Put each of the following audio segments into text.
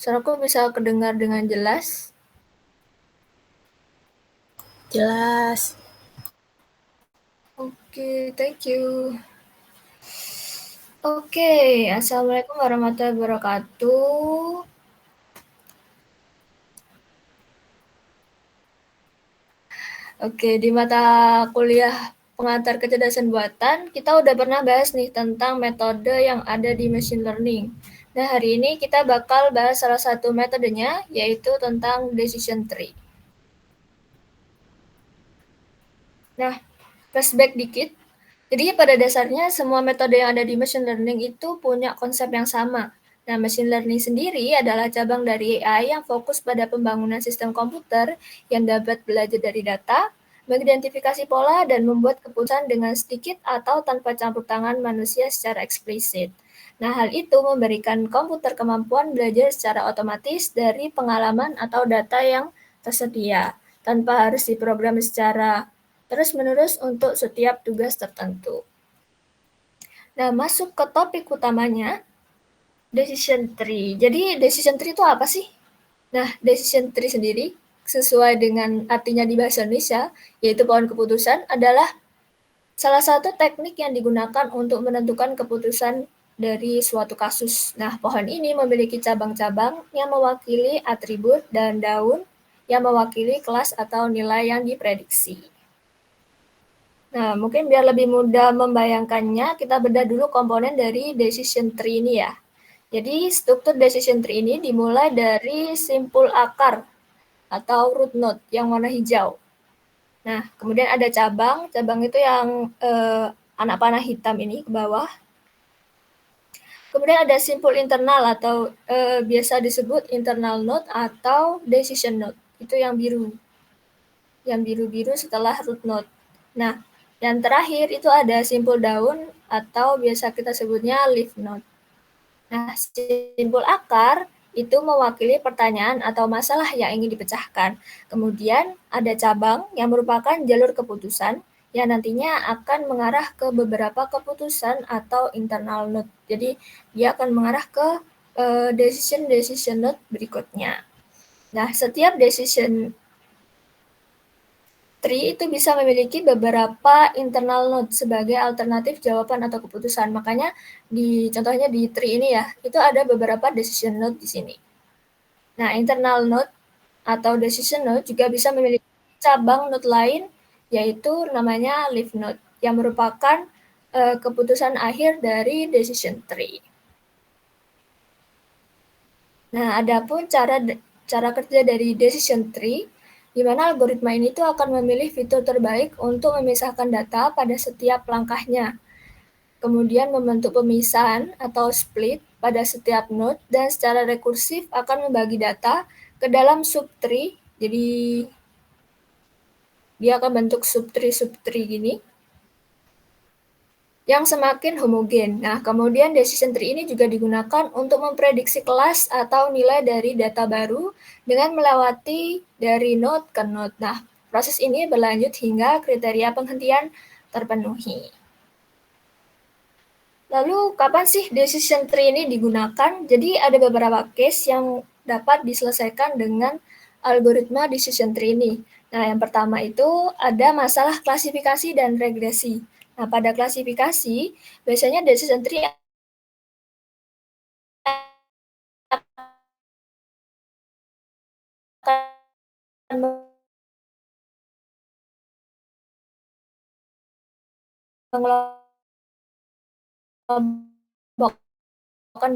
Suaraku bisa kedengar dengan jelas? Jelas. Oke, thank you. Oke, Assalamualaikum warahmatullahi wabarakatuh. Oke, di mata kuliah pengantar kecerdasan buatan, kita udah pernah bahas nih tentang metode yang ada di machine learning. Nah, hari ini kita bakal bahas salah satu metodenya, yaitu tentang decision tree. Nah, flashback dikit. Jadi pada dasarnya semua metode yang ada di machine learning itu punya konsep yang sama. Nah, machine learning sendiri adalah cabang dari AI yang fokus pada pembangunan sistem komputer yang dapat belajar dari data, mengidentifikasi pola, dan membuat keputusan dengan sedikit atau tanpa campur tangan manusia secara eksplisit. Nah, hal itu memberikan komputer kemampuan belajar secara otomatis dari pengalaman atau data yang tersedia, tanpa harus diprogram secara terus-menerus untuk setiap tugas tertentu. Nah, masuk ke topik utamanya, decision tree. Jadi, decision tree itu apa sih? Nah, decision tree sendiri, sesuai dengan artinya di bahasa Indonesia, yaitu pohon keputusan, adalah salah satu teknik yang digunakan untuk menentukan keputusan dari suatu kasus. Nah, pohon ini memiliki cabang-cabang yang mewakili atribut dan daun yang mewakili kelas atau nilai yang diprediksi. Nah, mungkin biar lebih mudah membayangkannya, kita bedah dulu komponen dari decision tree ini ya. Jadi, struktur decision tree ini dimulai dari simpul akar atau root node yang warna hijau. Nah, kemudian ada cabang, cabang itu yang anak panah hitam ini ke bawah. Kemudian ada simpul internal atau biasa disebut internal node atau decision node. Itu yang biru. Yang biru-biru setelah root node. Nah, yang terakhir itu ada simpul daun atau biasa kita sebutnya leaf node. Nah, simpul akar itu mewakili pertanyaan atau masalah yang ingin dipecahkan. Kemudian ada cabang yang merupakan jalur keputusan yang nantinya akan mengarah ke beberapa keputusan atau internal node. Jadi, dia akan mengarah ke decision node berikutnya. Nah, setiap decision tree itu bisa memiliki beberapa internal node sebagai alternatif jawaban atau keputusan. Makanya contohnya di tree ini ya, itu ada beberapa decision node di sini. Nah, internal node atau decision node juga bisa memiliki cabang node lain, yaitu namanya leaf node, yang merupakan keputusan akhir dari decision tree. Nah, adapun cara kerja dari decision tree, di mana algoritma ini tuh akan memilih fitur terbaik untuk memisahkan data pada setiap langkahnya. Kemudian membentuk pemisahan atau split pada setiap node dan secara rekursif akan membagi data ke dalam subtree. Jadi dia akan bentuk subtree gini yang semakin homogen. Nah, kemudian decision tree ini juga digunakan untuk memprediksi kelas atau nilai dari data baru dengan melewati dari node ke node. Nah, proses ini berlanjut hingga kriteria penghentian terpenuhi. Lalu, kapan sih decision tree ini digunakan? Jadi, ada beberapa case yang dapat diselesaikan dengan algoritma decision tree ini. Nah, yang pertama itu ada masalah klasifikasi dan regresi. Nah, pada klasifikasi, biasanya decision tree akan mengelompokkan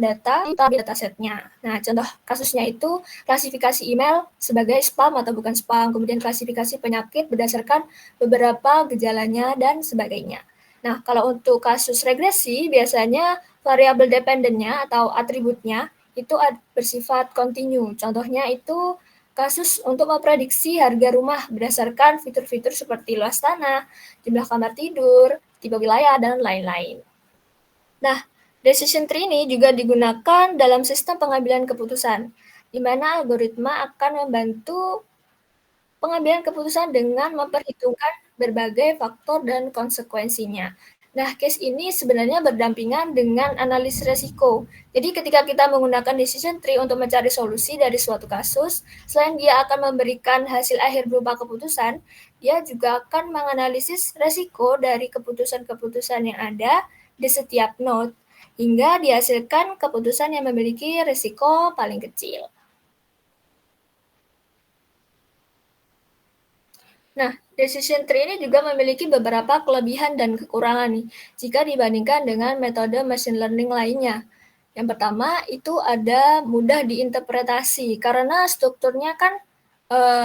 data di datasetnya. Nah, contoh kasusnya itu klasifikasi email sebagai spam atau bukan spam, kemudian klasifikasi penyakit berdasarkan beberapa gejalanya, dan sebagainya. Nah, kalau untuk kasus regresi, biasanya variabel dependennya atau atributnya itu bersifat kontinu. Contohnya itu kasus untuk memprediksi harga rumah berdasarkan fitur-fitur seperti luas tanah, jumlah kamar tidur, tipe wilayah, dan lain-lain. Nah, decision tree ini juga digunakan dalam sistem pengambilan keputusan, di mana algoritma akan membantu pengambilan keputusan dengan memperhitungkan berbagai faktor dan konsekuensinya. Nah, case ini sebenarnya berdampingan dengan analis resiko. Jadi ketika kita menggunakan decision tree untuk mencari solusi dari suatu kasus, selain dia akan memberikan hasil akhir berupa keputusan, dia juga akan menganalisis resiko dari keputusan-keputusan yang ada di setiap node, hingga dihasilkan keputusan yang memiliki resiko paling kecil. Nah, decision tree ini juga memiliki beberapa kelebihan dan kekurangan nih, jika dibandingkan dengan metode machine learning lainnya. Yang pertama, itu ada mudah diinterpretasi, karena strukturnya kan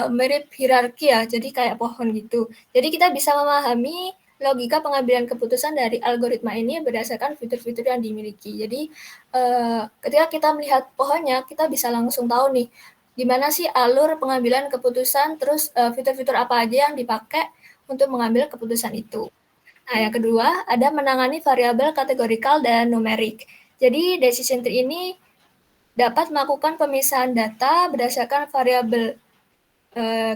mirip hierarki ya, jadi kayak pohon gitu. Jadi kita bisa memahami logika pengambilan keputusan dari algoritma ini berdasarkan fitur-fitur yang dimiliki. Jadi ketika kita melihat pohonnya, kita bisa langsung tahu nih, gimana sih alur pengambilan keputusan, terus fitur-fitur apa aja yang dipakai untuk mengambil keputusan itu. Nah, yang kedua, ada menangani variabel kategorikal dan numerik. Jadi, decision tree ini dapat melakukan pemisahan data berdasarkan variabel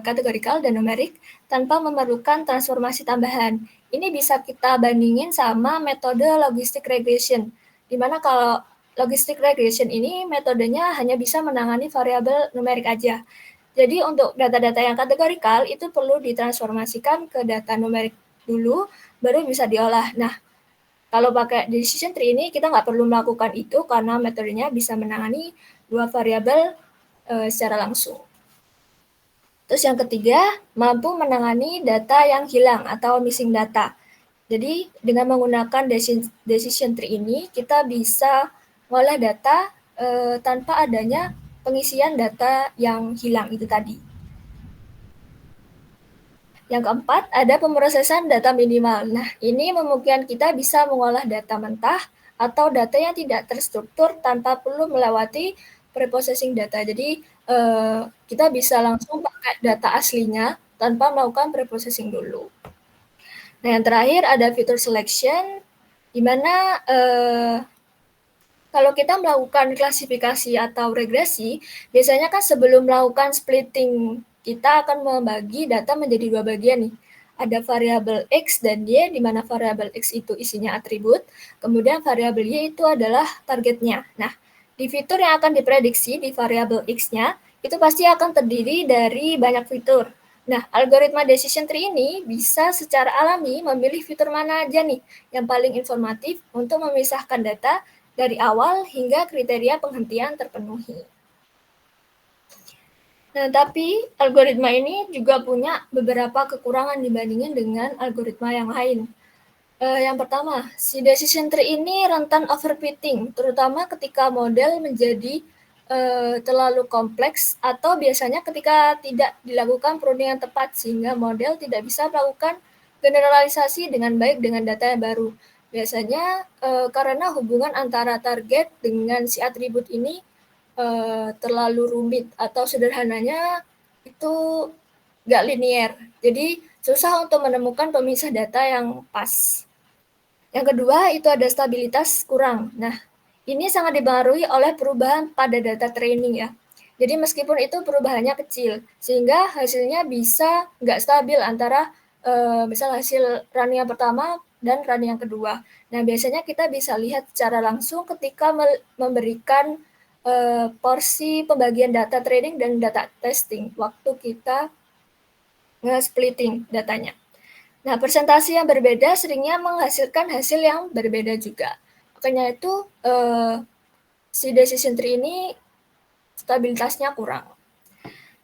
kategorikal dan numerik tanpa memerlukan transformasi tambahan. Ini bisa kita bandingin sama metode logistic regression, di mana kalau logistic regression ini metodenya hanya bisa menangani variabel numerik aja. Jadi untuk data-data yang kategorikal itu perlu ditransformasikan ke data numerik dulu, baru bisa diolah. Nah, kalau pakai decision tree ini kita nggak perlu melakukan itu karena metodenya bisa menangani dua variabel secara langsung. Terus yang ketiga, mampu menangani data yang hilang atau missing data. Jadi dengan menggunakan decision tree ini, kita bisa mengolah data tanpa adanya pengisian data yang hilang itu tadi. Yang keempat, ada pemrosesan data minimal. Nah, ini memungkinkan kita bisa mengolah data mentah atau data yang tidak terstruktur tanpa perlu melewati preprocessing data. Jadi, kita bisa langsung pakai data aslinya tanpa melakukan preprocessing dulu. Nah, yang terakhir ada fitur selection, di mana kalau kita melakukan klasifikasi atau regresi, biasanya kan sebelum melakukan splitting, kita akan membagi data menjadi dua bagian nih. Ada variabel X dan Y, di mana variabel X itu isinya atribut, kemudian variabel Y itu adalah targetnya. Nah, di fitur yang akan diprediksi di variabel X-nya, itu pasti akan terdiri dari banyak fitur. Nah, algoritma decision tree ini bisa secara alami memilih fitur mana aja nih yang paling informatif untuk memisahkan data dari awal hingga kriteria penghentian terpenuhi. Nah, tapi algoritma ini juga punya beberapa kekurangan dibandingin dengan algoritma yang lain. Yang pertama, si decision tree ini rentan overfitting, terutama ketika model menjadi terlalu kompleks atau biasanya ketika tidak dilakukan pruning yang tepat sehingga model tidak bisa melakukan generalisasi dengan baik dengan data yang baru. Biasanya karena hubungan antara target dengan si atribut ini terlalu rumit atau sederhananya itu nggak linier. Jadi susah untuk menemukan pemisah data yang pas. Yang kedua itu ada stabilitas kurang. Nah, ini sangat dipengaruhi oleh perubahan pada data training ya. Jadi meskipun itu perubahannya kecil, sehingga hasilnya bisa nggak stabil antara misal hasil run yang pertama dan run yang kedua. Nah, biasanya kita bisa lihat secara langsung ketika memberikan porsi pembagian data training dan data testing waktu kita nge-splitting datanya. Nah, persentase yang berbeda seringnya menghasilkan hasil yang berbeda juga. Makanya itu si decision tree ini stabilitasnya kurang.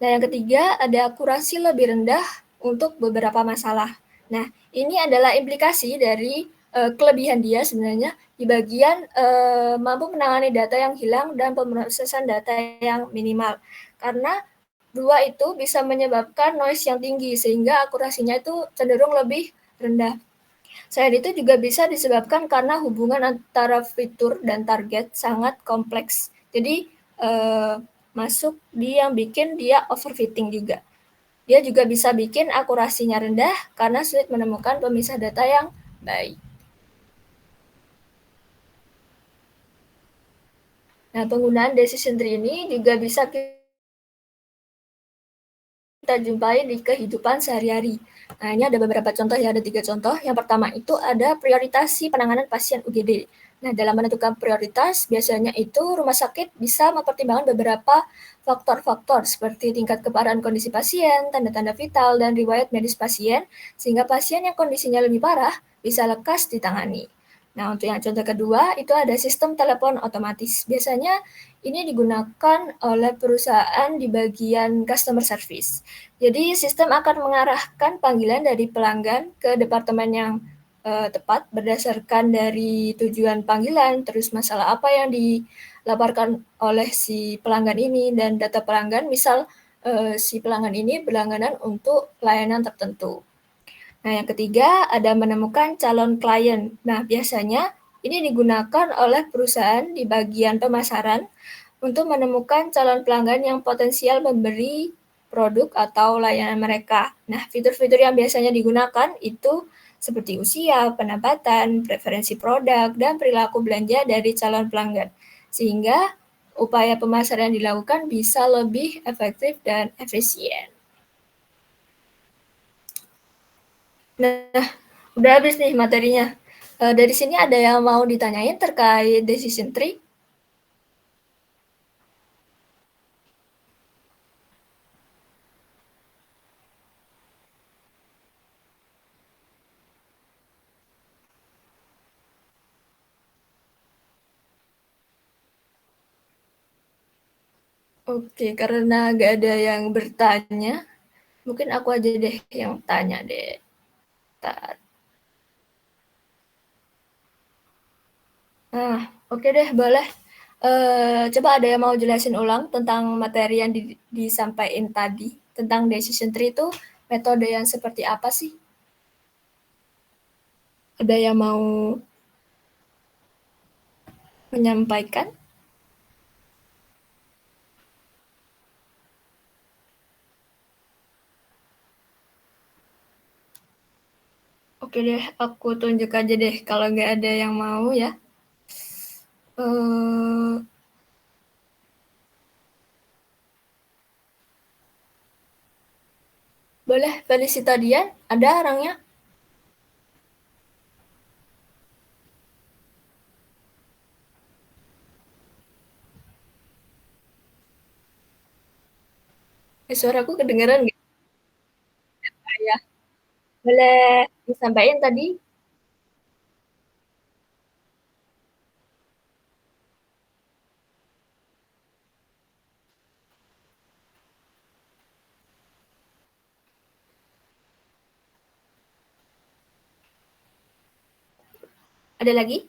Nah, yang ketiga ada akurasi lebih rendah untuk beberapa masalah. Nah, ini adalah implikasi dari kelebihan dia sebenarnya di bagian mampu menangani data yang hilang dan pemrosesan data yang minimal. Karena dua itu bisa menyebabkan noise yang tinggi sehingga akurasinya itu cenderung lebih rendah. Selain itu juga bisa disebabkan karena hubungan antara fitur dan target sangat kompleks. Jadi masuk di yang bikin dia overfitting juga. Dia juga bisa bikin akurasinya rendah karena sulit menemukan pemisah data yang baik. Nah, penggunaan decision tree ini juga bisa kita kita jumpai di kehidupan sehari-hari. Nah, ini ada beberapa contoh ya, ada 3 contoh. Yang pertama itu ada prioritasi penanganan pasien UGD. Nah, dalam menentukan prioritas, biasanya itu rumah sakit bisa mempertimbangkan beberapa faktor-faktor seperti tingkat keparahan kondisi pasien, tanda-tanda vital, dan riwayat medis pasien, sehingga pasien yang kondisinya lebih parah bisa lekas ditangani. Nah, untuk yang contoh kedua, itu ada sistem telepon otomatis. Biasanya ini digunakan oleh perusahaan di bagian customer service. Jadi, sistem akan mengarahkan panggilan dari pelanggan ke departemen yang tepat berdasarkan dari tujuan panggilan, terus masalah apa yang dilaporkan oleh si pelanggan ini, dan data pelanggan, misal si pelanggan ini berlangganan untuk layanan tertentu. Nah, yang ketiga ada menemukan calon klien. Nah, biasanya ini digunakan oleh perusahaan di bagian pemasaran untuk menemukan calon pelanggan yang potensial memberi produk atau layanan mereka. Nah, fitur-fitur yang biasanya digunakan itu seperti usia, pendapatan, preferensi produk, dan perilaku belanja dari calon pelanggan. Sehingga upaya pemasaran yang dilakukan bisa lebih efektif dan efisien. Nah, udah habis nih materinya. Dari sini ada yang mau ditanyain terkait decision tree? Oke, karena nggak ada yang bertanya, mungkin aku aja deh yang tanya deh. Bentar. Nah, oke deh, boleh. Coba ada yang mau jelasin ulang tentang materi yang disampaikan tadi, tentang decision tree itu metode yang seperti apa sih? Ada yang mau menyampaikan? Oke deh, aku tunjuk aja deh kalau nggak ada yang mau ya. Eh, Boleh, Felicita Dian, ada orangnya? Suaraku kedengeran nggak? Ya, boleh disampaikan tadi? Ada lagi?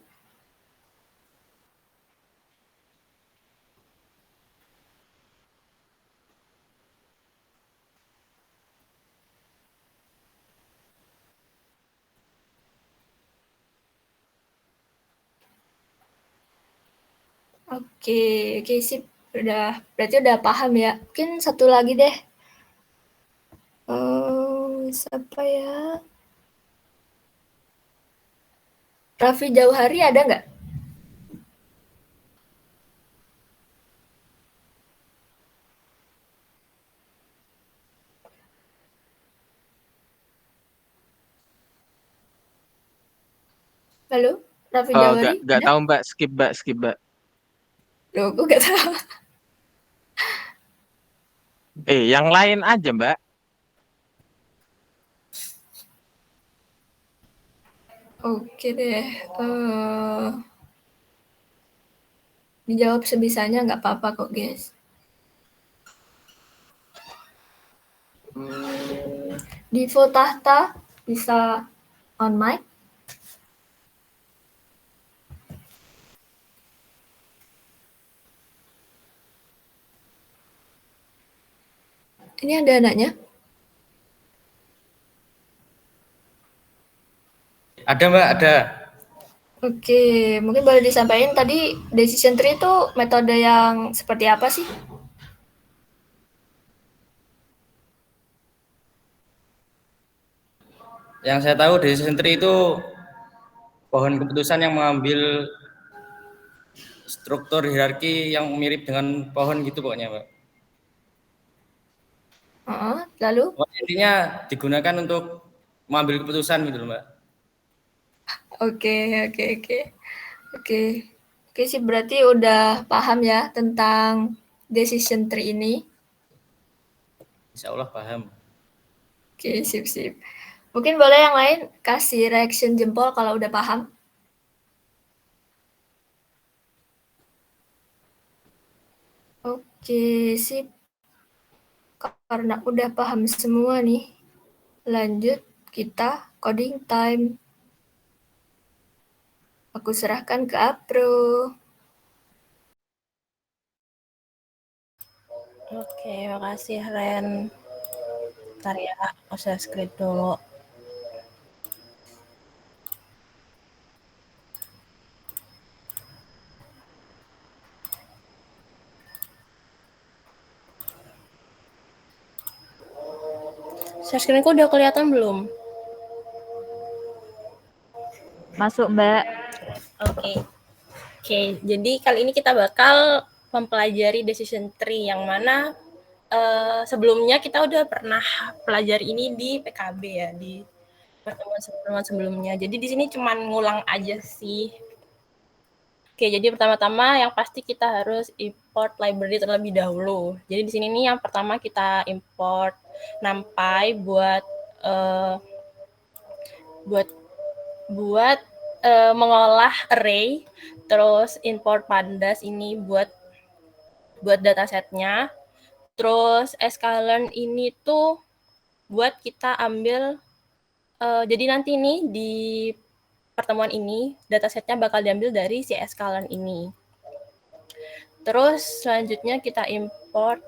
Oke, oke sip. Berarti udah paham ya. Mungkin satu lagi deh. Siapa ya? Raffi Jauhari ada nggak? Halo? Raffi Oh, Jauhari nggak ada? tahu Mbak, skip Mbak, skip Mbak. Loh, aku nggak tahu. Yang lain aja Mbak. Oke deh. Dijawab sebisanya nggak apa-apa kok, guys. Divo Tahta bisa on mic. Ini ada anaknya. Ada Mbak, ada. Oke, mungkin boleh disampaikan tadi decision tree itu metode yang seperti apa sih? Yang saya tahu decision tree itu pohon keputusan yang mengambil struktur hierarki yang mirip dengan pohon gitu pokoknya Mbak. Lalu? Intinya digunakan untuk mengambil keputusan gitu loh, Mbak. Oke. Oke sih, berarti udah paham ya tentang decision tree ini. Insya Allah paham. Oke, sip. Mungkin boleh yang lain kasih reaction jempol kalau udah paham. Oke, sip. Karena udah paham semua nih, lanjut kita coding time. Aku serahkan ke Apro. Oke, makasih Ren. Ntar ya, aku share screen dulu. Share screen-ku udah kelihatan belum? Masuk, Mbak. Oke, jadi kali ini kita bakal mempelajari decision tree yang mana sebelumnya kita udah pernah pelajari ini di PKB ya, di pertemuan sebelumnya. Jadi di sini cuman ngulang aja sih. Oke, jadi pertama-tama yang pasti kita harus import library terlebih dahulu. Jadi di sini nih yang pertama kita import NumPy buat mengolah array, terus import pandas ini buat datasetnya, terus sklearn ini tuh buat kita ambil, jadi nanti nih di pertemuan ini datasetnya bakal diambil dari si sklearn ini. Terus selanjutnya kita import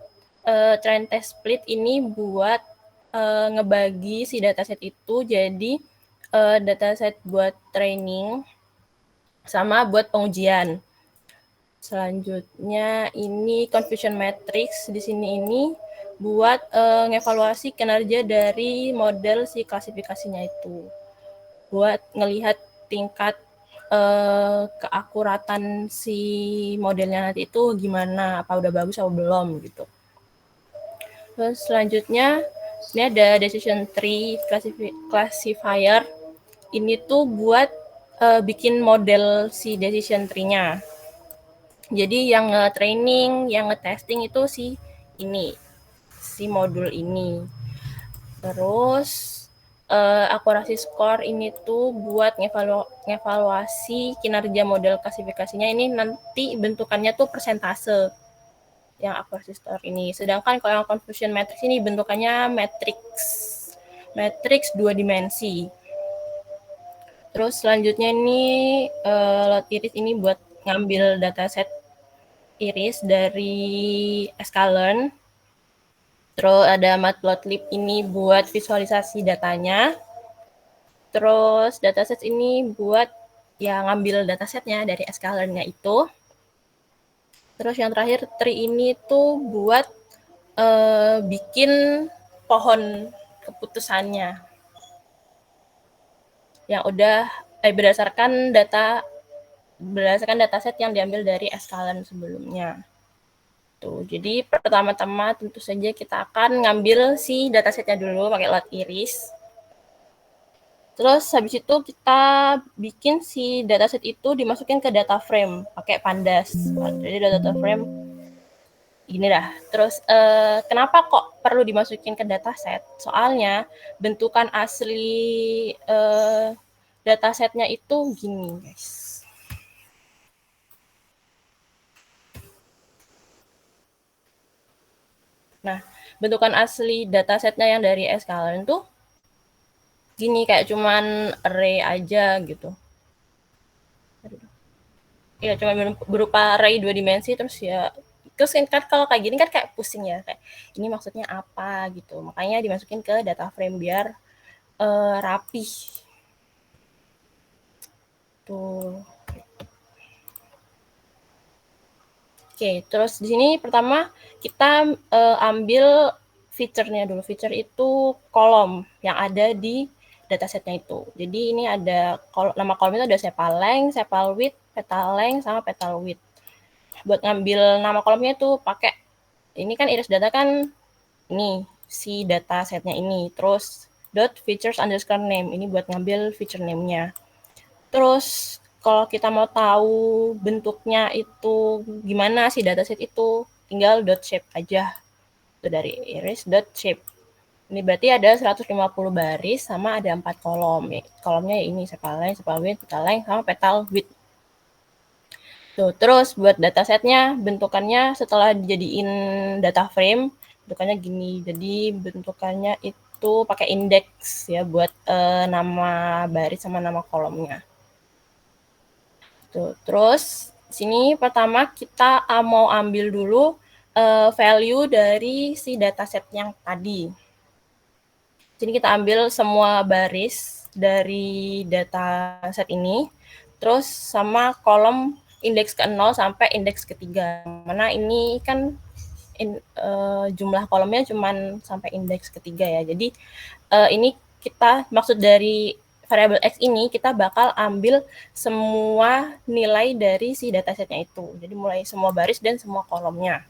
train test split ini buat ngebagi si dataset itu jadi dataset buat training sama buat pengujian. Selanjutnya ini confusion matrix di sini ini buat ngevaluasi kinerja dari model si klasifikasinya itu. Buat ngelihat tingkat keakuratan si modelnya nanti itu gimana, apa udah bagus atau belum gitu. Terus selanjutnya ini ada decision tree classifier. Ini tuh buat bikin model si decision tree-nya. Jadi yang nge-training, yang nge-testing itu si modul ini. Terus akurasi skor ini tuh buat ngevaluasi kinerja model klasifikasinya. Ini nanti bentukannya tuh persentase yang akurasi skor ini. Sedangkan kalau yang confusion matrix ini bentukannya matrix 2 dimensi. Terus selanjutnya ini load iris ini buat ngambil dataset iris dari sklearn. Terus ada matplotlib ini buat visualisasi datanya. Terus dataset ini buat ya ngambil datasetnya dari sklearn-nya itu. Terus yang terakhir tree ini tuh buat bikin pohon keputusannya. Yang udah berdasarkan dataset yang diambil dari sklearn sebelumnya. Tuh, jadi pertama-tama tentu saja kita akan ngambil si datasetnya dulu pakai load iris. Terus habis itu kita bikin si dataset itu dimasukin ke data frame pakai pandas. Jadi data frame gini dah. Terus kenapa kok perlu dimasukin ke dataset? Soalnya bentukan asli datasetnya itu gini, guys. Nah, bentukan asli datasetnya yang dari sklearn tuh gini, kayak cuman array aja gitu. Ya, cuma berupa array 2 dimensi terus ya. Terus kan kalau kayak gini kan kayak pusing ya, kayak ini maksudnya apa gitu. Makanya dimasukin ke data frame biar rapih. Tuh. Oke, terus di sini pertama kita ambil feature-nya dulu. Feature itu kolom yang ada di datasetnya itu. Jadi ini ada nama kolom itu ada sepal length, sepal width, petal length, sama petal width. Buat ngambil nama kolomnya itu pakai ini kan iris data kan ini si data setnya ini. Terus dot features underscore name, ini buat ngambil feature name-nya. Terus kalau kita mau tahu bentuknya itu gimana si dataset itu, tinggal dot shape aja. Itu dari iris dot shape. Ini berarti ada 150 baris sama ada 4 kolom. Kolomnya ya ini sepal length, sepal width, petal length, sama petal width. Tuh, terus buat datasetnya bentukannya setelah dijadiin data frame, bentukannya gini. Jadi bentukannya itu pakai indeks ya buat nama baris sama nama kolomnya. Tuh, terus sini pertama kita mau ambil dulu value dari si dataset yang tadi. Jadi kita ambil semua baris dari dataset ini, terus sama kolom indeks ke-0 sampai indeks ke-3. Mana ini kan jumlah kolomnya cuma sampai indeks ke-3 ya. Jadi ini kita maksud dari variabel X ini kita bakal ambil semua nilai dari si datasetnya itu. Jadi mulai semua baris dan semua kolomnya.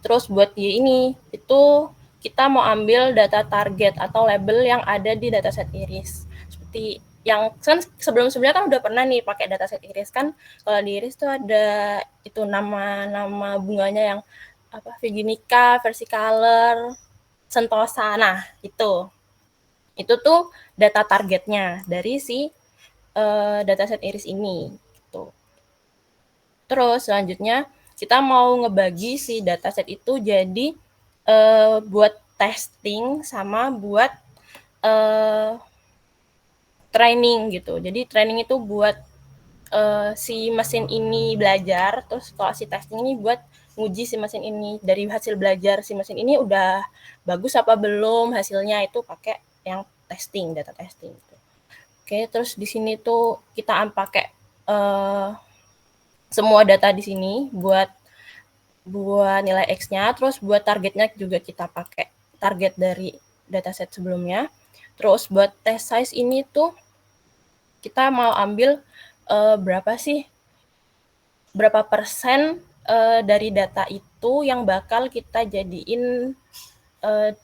Terus buat Y ini itu kita mau ambil data target atau label yang ada di dataset iris. Seperti yang kan sebelum-sebelumnya kan udah pernah nih pakai dataset iris kan. Kalau di iris tuh ada itu nama-nama bunganya yang apa Virginica, Versicolor, Sentosa. Nah, itu tuh data targetnya dari si dataset iris ini gitu. Terus selanjutnya kita mau ngebagi si dataset itu jadi buat testing sama buat training gitu. Jadi training itu buat si mesin ini belajar, terus kalau si testing ini buat nguji si mesin ini. Dari hasil belajar si mesin ini udah bagus apa belum hasilnya, itu pakai yang testing, data testing gitu. Oke, terus di sini tuh kita pakai semua data di sini buat nilai X-nya, terus buat targetnya juga kita pakai target dari dataset sebelumnya. Terus buat test size ini tuh kita mau ambil berapa persen dari data itu yang bakal kita jadiin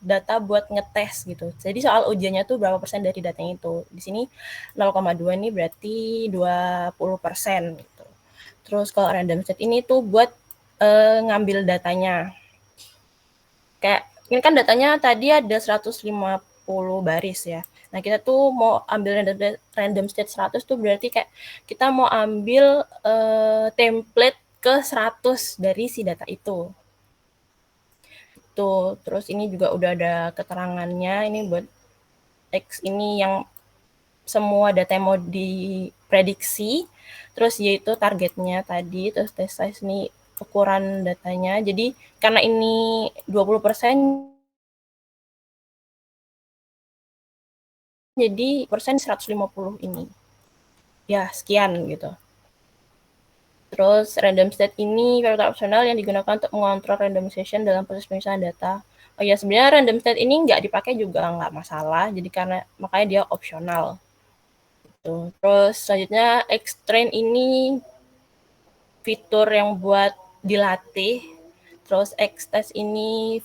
data buat ngetes gitu. Jadi soal ujiannya tuh berapa persen dari datanya itu. Di sini 0,2 ini berarti 20% gitu. Terus kalau random set ini tuh buat ngambil datanya. Kayak ini kan datanya tadi ada 150 baris ya. Nah, kita tuh mau ambil random state 100 tuh berarti kayak kita mau ambil template ke 100 dari si data itu. Tuh, terus ini juga udah ada keterangannya. Ini buat X ini yang semua data yang mau diprediksi. Terus yaitu targetnya tadi, terus test size ini ukuran datanya. Jadi karena ini 20%, jadi persen 150 ini. Ya, sekian gitu. Terus random state ini variabel opsional yang digunakan untuk mengontrol randomization dalam proses pemisahan data. Oh ya, sebenarnya random state ini nggak dipakai juga nggak masalah, jadi makanya dia opsional. Gitu. Terus selanjutnya X-train ini fitur yang buat dilatih. Terus X-test ini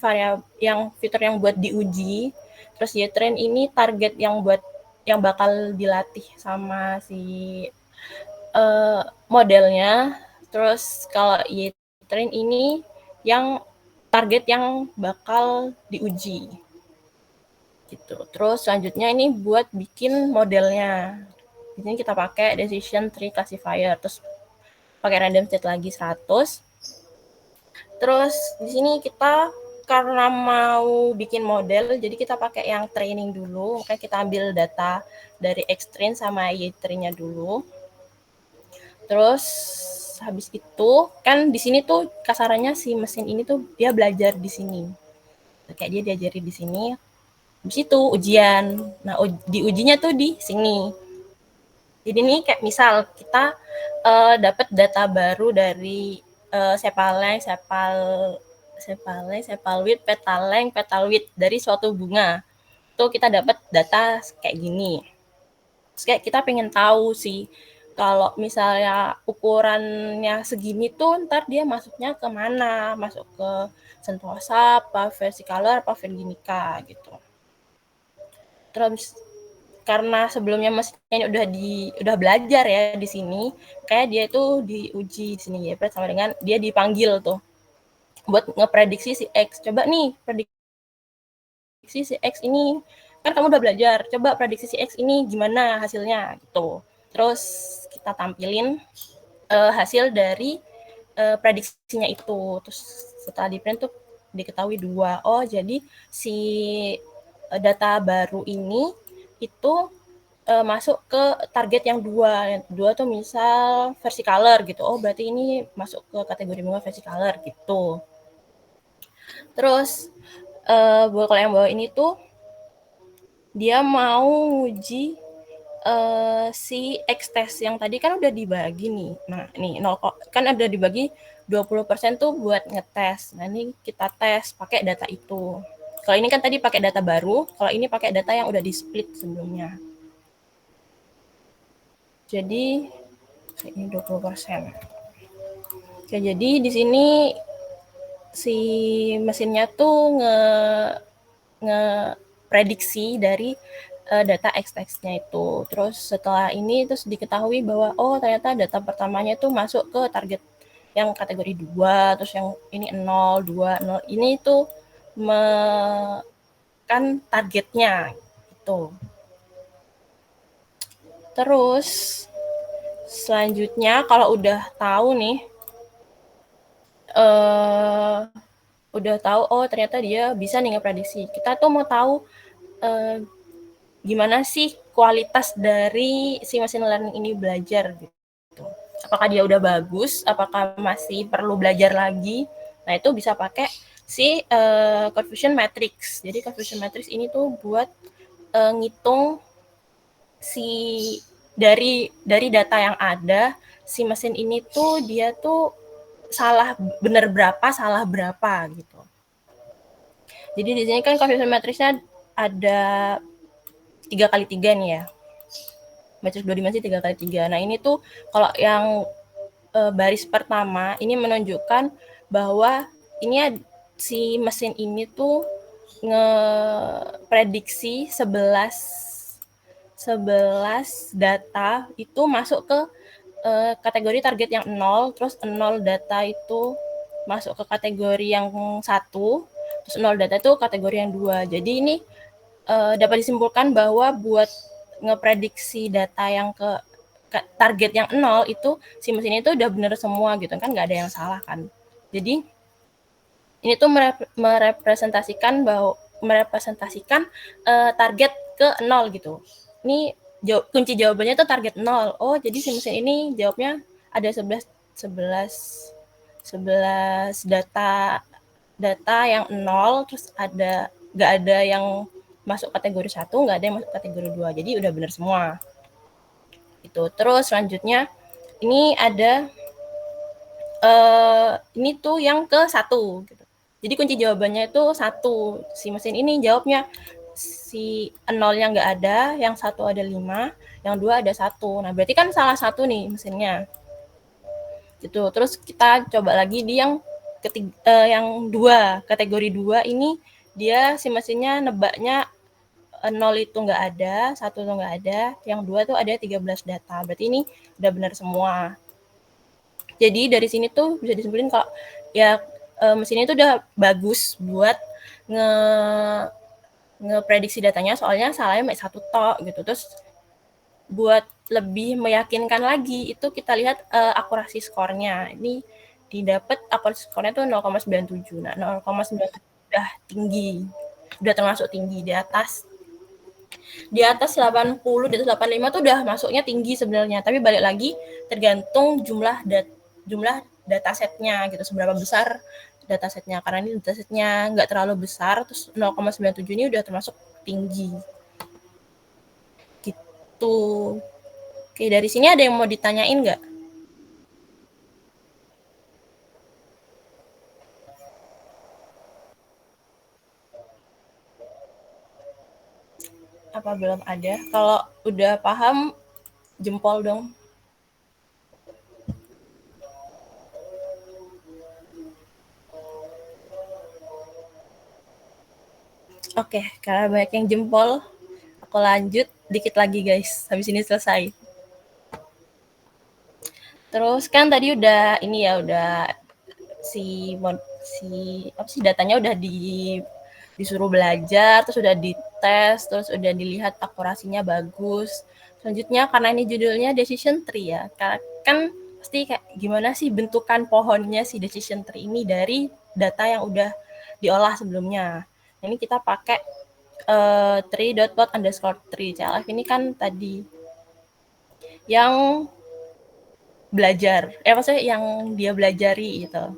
yang fitur yang buat diuji. Terus Y-train ini target yang bakal dilatih sama si modelnya. Terus kalau Y-train ini yang target yang bakal diuji gitu. Terus selanjutnya ini buat bikin modelnya. Di sini kita pakai decision tree classifier, terus pakai random state lagi 100. Terus di sini kita karena mau bikin model, jadi kita pakai yang training dulu. Makanya kita ambil data dari X-train sama Y-train-nya dulu. Terus habis itu kan di sini tuh kasarannya si mesin ini tuh dia belajar di sini. Kayak dia diajari di sini. Habis itu ujian. Nah, diujinya tuh di sini. Jadi ini kayak misal kita dapat data baru dari sepal length, sepal width, petal width dari suatu bunga. Tuh kita dapat data kayak gini. Terus kayak kita pengen tahu sih kalau misalnya ukurannya segini tuh ntar dia masuknya ke mana, masuk ke sentosa, apa versicolor, apa virginica gitu. Terus karena sebelumnya mesinnya ini udah belajar ya di sini, kayak dia itu diuji di sini ya, sama dengan dia dipanggil tuh buat ngeprediksi si X. Coba nih prediksi si X ini, kan kamu udah belajar, coba prediksi si X ini gimana hasilnya gitu. Terus kita tampilin hasil dari prediksinya itu. Terus setelah di print tuh diketahui 2. Oh, jadi si data baru ini itu masuk ke target yang 2. 2 tuh misal versicolor gitu. Oh, berarti ini masuk ke kategori bunga versicolor gitu. Terus kalau yang bawah ini tuh dia mau uji si X-test yang tadi kan udah dibagi nih. Nah, nih kan ada dibagi 20% tuh buat ngetes. Nah, ini kita tes pakai data itu. Kalau ini kan tadi pakai data baru, kalau ini pakai data yang udah di-split sebelumnya. Jadi ini 20%. Oke, jadi di sini si mesinnya tuh nge-prediksi dari data X-nya itu. Terus setelah ini terus diketahui bahwa oh ternyata data pertamanya itu masuk ke target yang kategori 2, terus yang ini 0, 2, 0. Ini tuh kan targetnya gitu. Terus selanjutnya kalau udah tahu nih udah tahu oh ternyata dia bisa nih ngeprediksi. Kita tuh mau tahu gimana sih kualitas dari si machine learning ini belajar gitu. Apakah dia udah bagus, apakah masih perlu belajar lagi. Nah, itu bisa pakai si confusion matrix. Jadi confusion matrix ini tuh buat ngitung si dari data yang ada, si mesin ini tuh dia tuh benar berapa, salah berapa gitu. Jadi di sini kan confusion matrixnya ada 3x3 nih ya. Matriks 2 dimensi 3x3. Nah, ini tuh kalau yang baris pertama ini menunjukkan bahwa ini si mesin ini tuh ngeprediksi 11 data itu masuk ke kategori target yang 0, terus 0 data itu masuk ke kategori yang 1, terus 0 data itu kategori yang 2. Jadi ini dapat disimpulkan bahwa buat ngeprediksi data yang ke target yang 0 itu si mesin itu udah bener semua gitu kan, nggak ada yang salah kan. Jadi ini tuh merepresentasikan target ke 0 gitu. Ini kunci jawabannya tuh target 0. Oh, jadi si mesin ini jawabnya ada 11 data yang 0, terus nggak ada yang masuk kategori 1, nggak ada yang masuk kategori 2. Jadi udah benar semua. Itu. Terus selanjutnya ini ada ini tuh yang ke 1 gitu. Jadi kunci jawabannya itu 1. Si mesin ini jawabnya si 0-nya nggak ada, yang 1 ada 5, yang 2 ada 1. Nah, berarti kan salah satu nih mesinnya. Gitu. Terus kita coba lagi di yang yang 2, kategori 2 ini dia si mesinnya nebaknya 0 itu nggak ada, 1 itu nggak ada, yang 2 tuh ada 13 data. Berarti ini udah benar semua. Jadi dari sini tuh bisa disimpulin kalau ya mesin itu udah bagus buat ngeprediksi datanya, soalnya salahnya cuma 1 tok gitu. Terus buat lebih meyakinkan lagi itu kita lihat akurasi skornya. Ini didapat akurasi skornya tuh 0,97. Nah, 0,97 udah tinggi. Udah termasuk tinggi di atas 80, di atas 85 tuh udah masuknya tinggi sebenarnya. Tapi balik lagi tergantung jumlah datasetnya gitu, seberapa besar datasetnya. Karena ini datasetnya nggak terlalu besar, terus 0,97 ini udah termasuk tinggi. Gitu. Oke, dari sini ada yang mau ditanyain nggak? Apa belum ada? Kalau udah paham, jempol dong. Oke, karena banyak yang jempol, aku lanjut dikit lagi guys. Habis ini selesai. Terus kan tadi udah ini ya, udah si apa sih, datanya udah disuruh belajar, terus udah dites, terus udah dilihat akurasinya bagus. Selanjutnya karena ini judulnya decision tree ya, kan pasti kayak gimana sih bentukan pohonnya si decision tree ini dari data yang udah diolah sebelumnya. Ini kita pakai tree.plot_tree. CLF ini kan tadi yang belajar, maksudnya yang dia belajari gitu.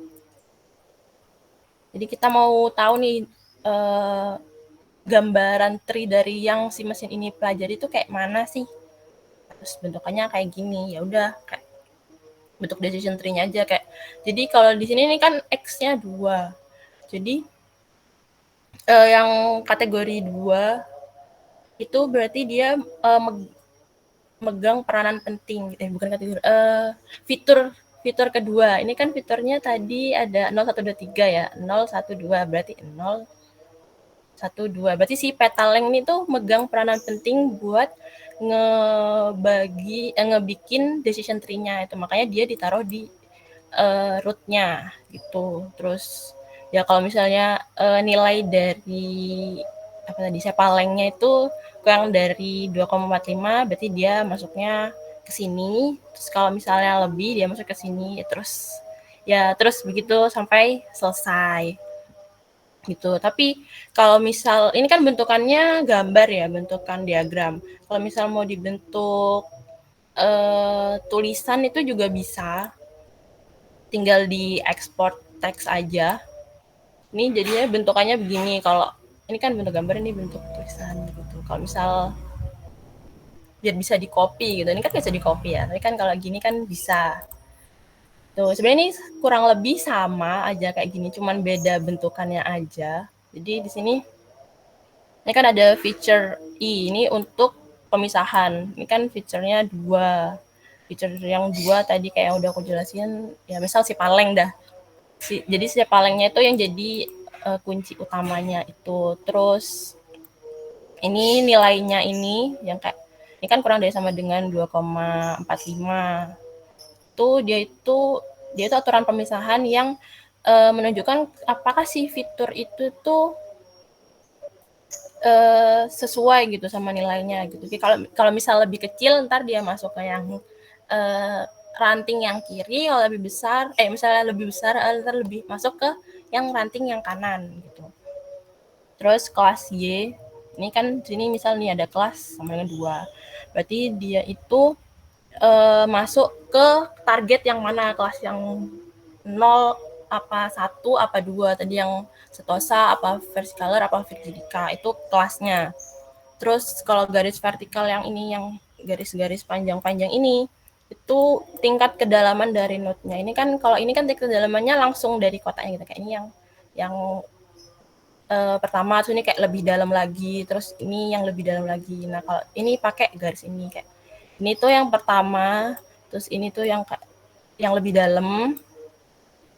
Jadi kita mau tahu nih gambaran tree dari yang si mesin ini pelajari itu kayak mana sih? Terus bentukannya kayak gini. Ya udah, kayak bentuk decision tree-nya aja kayak. Jadi kalau di sini nih kan X-nya 2. Jadi yang kategori 2 itu berarti dia megang peranan penting, bukan kategori, fitur kedua. Ini kan fiturnya tadi ada 0, 1, 2, 3 ya, 0, 1, 2, berarti 0, 1, 2. Berarti si Petalink ini tuh megang peranan penting buat ngebikin decision tree-nya itu. Makanya dia ditaruh di root-nya gitu. Terus ya kalau misalnya nilai dari apa tadi sepalengnya itu kurang dari 2,45 berarti dia masuknya ke sini. Terus kalau misalnya lebih dia masuk ke sini. Terus begitu sampai selesai gitu. Tapi kalau misal ini kan bentukannya gambar ya, bentukan diagram. Kalau misal mau dibentuk tulisan itu juga bisa, tinggal di export teks aja. Ini jadinya bentukannya begini. Kalau ini kan bentuk gambar, ini bentuk tulisan gitu. Kalau misal biar bisa di copy gitu, ini kan bisa di copy ya. Tapi kan kalau gini kan bisa. Tuh sebenarnya ini kurang lebih sama aja kayak gini, cuman beda bentukannya aja. Jadi di sini ini kan ada feature I, ini untuk pemisahan. Ini kan feature-nya 2. Feature yang 2 tadi kayak yang udah aku jelasin, ya misal si paleng dah. Jadi si palengnya itu yang jadi kunci utamanya itu. Terus ini nilainya ini yang kayak ini kan kurang dari sama dengan 2,45. Dia itu aturan pemisahan yang menunjukkan apakah si fitur itu tuh sesuai gitu sama nilainya gitu. Jadi kalau misal lebih kecil ntar dia masuk ke yang ranting yang kiri, kalau lebih besar misalnya lebih besar ntar lebih masuk ke yang ranting yang kanan gitu. Terus kelas Y ini kan sini misal nih ada kelas sama dengan 2. Berarti dia itu masuk ke target yang mana, kelas yang 0 apa 1 apa 2 tadi, yang setosa apa versicolor apa virgilica itu kelasnya. Terus kalau garis vertikal yang ini, yang garis-garis panjang-panjang ini, itu tingkat kedalaman dari node-nya. Ini kan kalau ini kan tingkat kedalamannya langsung dari kotaknya gitu. Kayak ini yang pertama, terus ini kayak lebih dalam lagi, terus ini yang lebih dalam lagi. Nah kalau ini pakai garis ini kayak ini tuh yang pertama, terus ini tuh yang lebih dalam,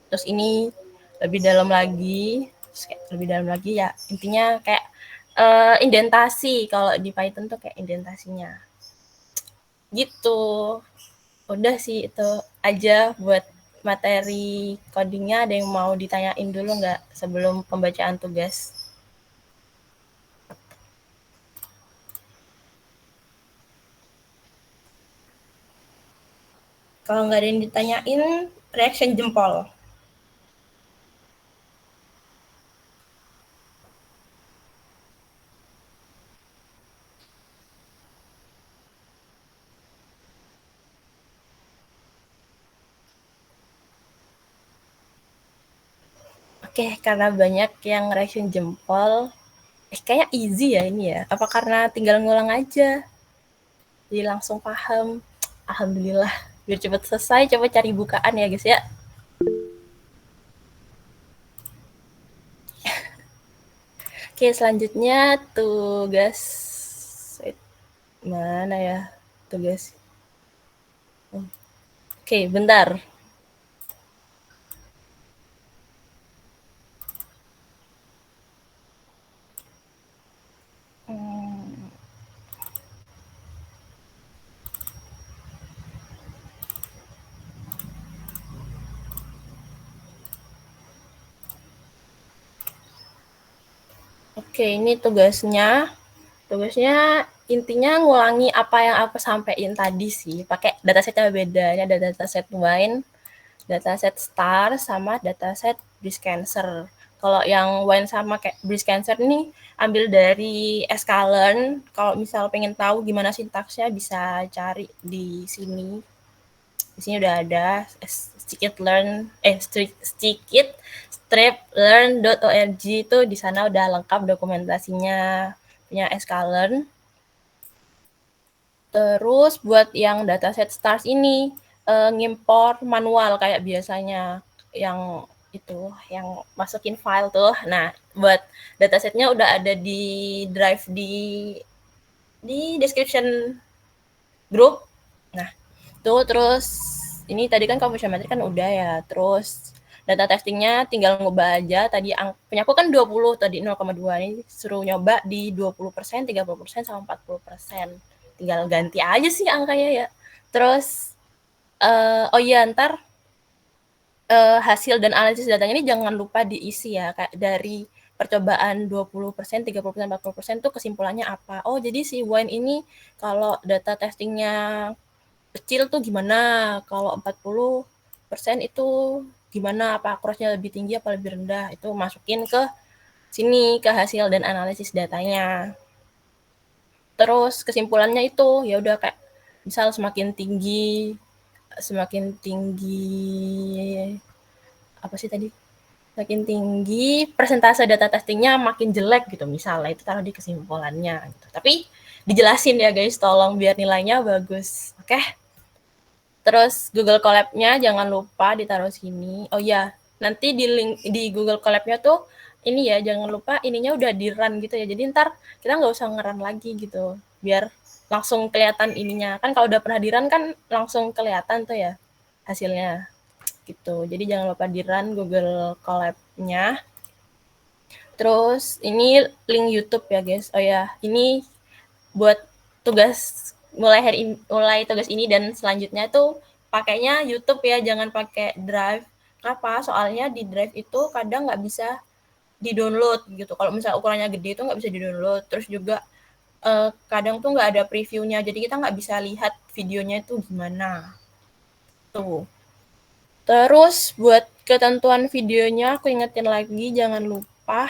terus ini lebih dalam lagi, terus kayak lebih dalam lagi ya. Intinya kayak indentasi, kalau di Python tuh kayak indentasinya. Gitu. Udah sih itu aja buat materi codingnya. Ada yang mau ditanyain dulu nggak sebelum pembacaan tugas? Kalau nggak ada yang ditanyain, reaction jempol. Oke, karena banyak yang reaction jempol, kayak easy ya ini ya. Apa karena tinggal ngulang aja? Jadi langsung paham. Alhamdulillah. Biar cepat selesai, coba cari bukaan ya guys ya. Oke, selanjutnya tugas. Mana ya tugas? Oke, bentar. Oke, ini tugasnya. Tugasnya intinya ngulangi apa yang aku sampaikan tadi sih. Pakai datasetnya beda. Ini ada dataset wine, dataset star, sama dataset breast cancer. Kalau yang wine sama kayak breast cancer ini ambil dari Sklearn. Kalau misal pengen tahu gimana sintaksnya bisa cari di sini. Di sini udah ada striplearn.org itu di sana udah lengkap dokumentasinya punya Sklearn. Terus buat yang dataset stars ini ngimpor manual kayak biasanya yang itu yang masukin file tuh. Nah, buat datasetnya udah ada di drive di description grup. Nah, tuh terus ini tadi kan computation metric kan udah ya. Terus data testingnya tinggal ngubah aja. Tadi punya aku kan 20, tadi 0,2. Ini suruh nyoba di 20%, 30%, sama 40%. Tinggal ganti aja sih angkanya ya. Terus, oh iya ntar hasil dan analisis datanya ini jangan lupa diisi ya. Kayak dari percobaan 20%, 30%, 40% tuh kesimpulannya apa. Oh jadi si wine ini kalau data testingnya kecil tuh gimana, kalau 40% itu gimana, apa accuracy-nya lebih tinggi apa lebih rendah, itu masukin ke sini, ke hasil dan analisis datanya. Terus kesimpulannya itu ya udah kayak misal semakin tinggi apa sih tadi? Semakin tinggi persentase data testingnya makin jelek gitu misalnya, itu taruh di kesimpulannya gitu. Tapi dijelasin ya guys, tolong biar nilainya bagus. Oke? Terus Google Colab-nya jangan lupa ditaruh sini. Oh iya, nanti di link di Google Colab-nya tuh ini ya, jangan lupa ininya udah di-run gitu ya. Jadi ntar kita nggak usah nge-run lagi gitu. Biar langsung kelihatan ininya. Kan kalau udah pernah di-run kan langsung kelihatan tuh ya hasilnya. Gitu. Jadi jangan lupa di-run Google Colab-nya. Terus ini link YouTube ya guys. Oh ya, ini buat tugas mulai tugas ini dan selanjutnya tuh pakainya YouTube ya, jangan pakai Drive. Kenapa? Soalnya di Drive itu kadang nggak bisa di-download gitu. Kalau misalnya ukurannya gede itu nggak bisa di-download. Terus juga kadang tuh nggak ada previewnya, jadi kita nggak bisa lihat videonya itu gimana. Tuh. Terus buat ketentuan videonya aku ingetin lagi, jangan lupa.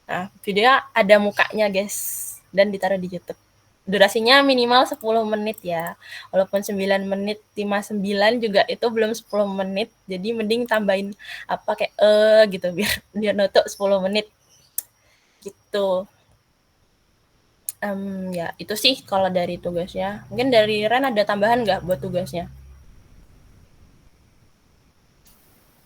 Nah, videonya ada mukanya guys dan ditaruh di YouTube. Durasinya minimal 10 menit ya. Walaupun 9 menit 59 juga itu belum 10 menit. Jadi mending tambahin apa kayak gitu biar nutup 10 menit. Gitu. Ya itu sih kalau dari tugasnya. Mungkin dari Ren ada tambahan nggak buat tugasnya?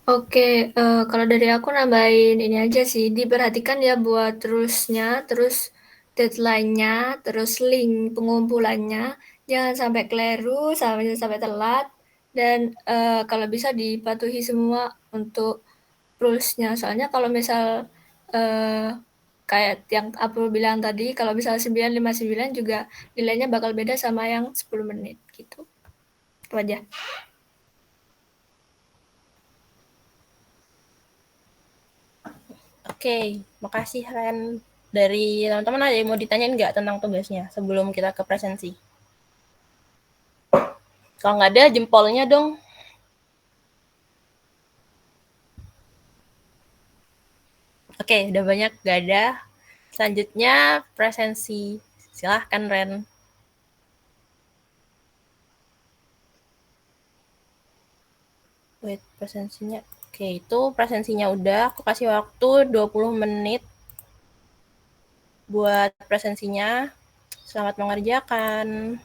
Oke, kalau dari aku nambahin ini aja sih, diperhatikan ya buat terusnya, terus deadline-nya, terus link pengumpulannya, jangan sampai keliru, sampai telat, dan kalau bisa dipatuhi semua untuk rules-nya. Soalnya kalau misal kayak yang aku bilang tadi, kalau misal 959 juga nilainya bakal beda sama yang 10 menit gitu. Itu aja. Oke, makasih Ren. Dari teman-teman ada yang mau ditanyain nggak tentang tugasnya sebelum kita ke presensi? Kalau nggak ada, jempolnya dong. Oke, udah banyak nggak ada. Selanjutnya presensi. Silahkan Ren. Wait, presensinya. Oke, itu presensinya udah. Aku kasih waktu 20 menit buat presensinya. Selamat mengerjakan.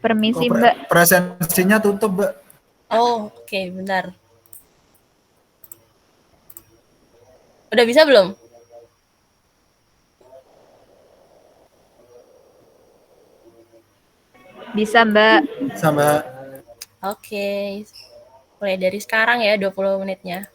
Permisi, Mbak. Presensinya tutup, Mbak. Oh, oke, bentar. Udah bisa belum? Bisa, Mbak. Bisa, Mbak. Oke. Mulai dari sekarang ya 20 menitnya.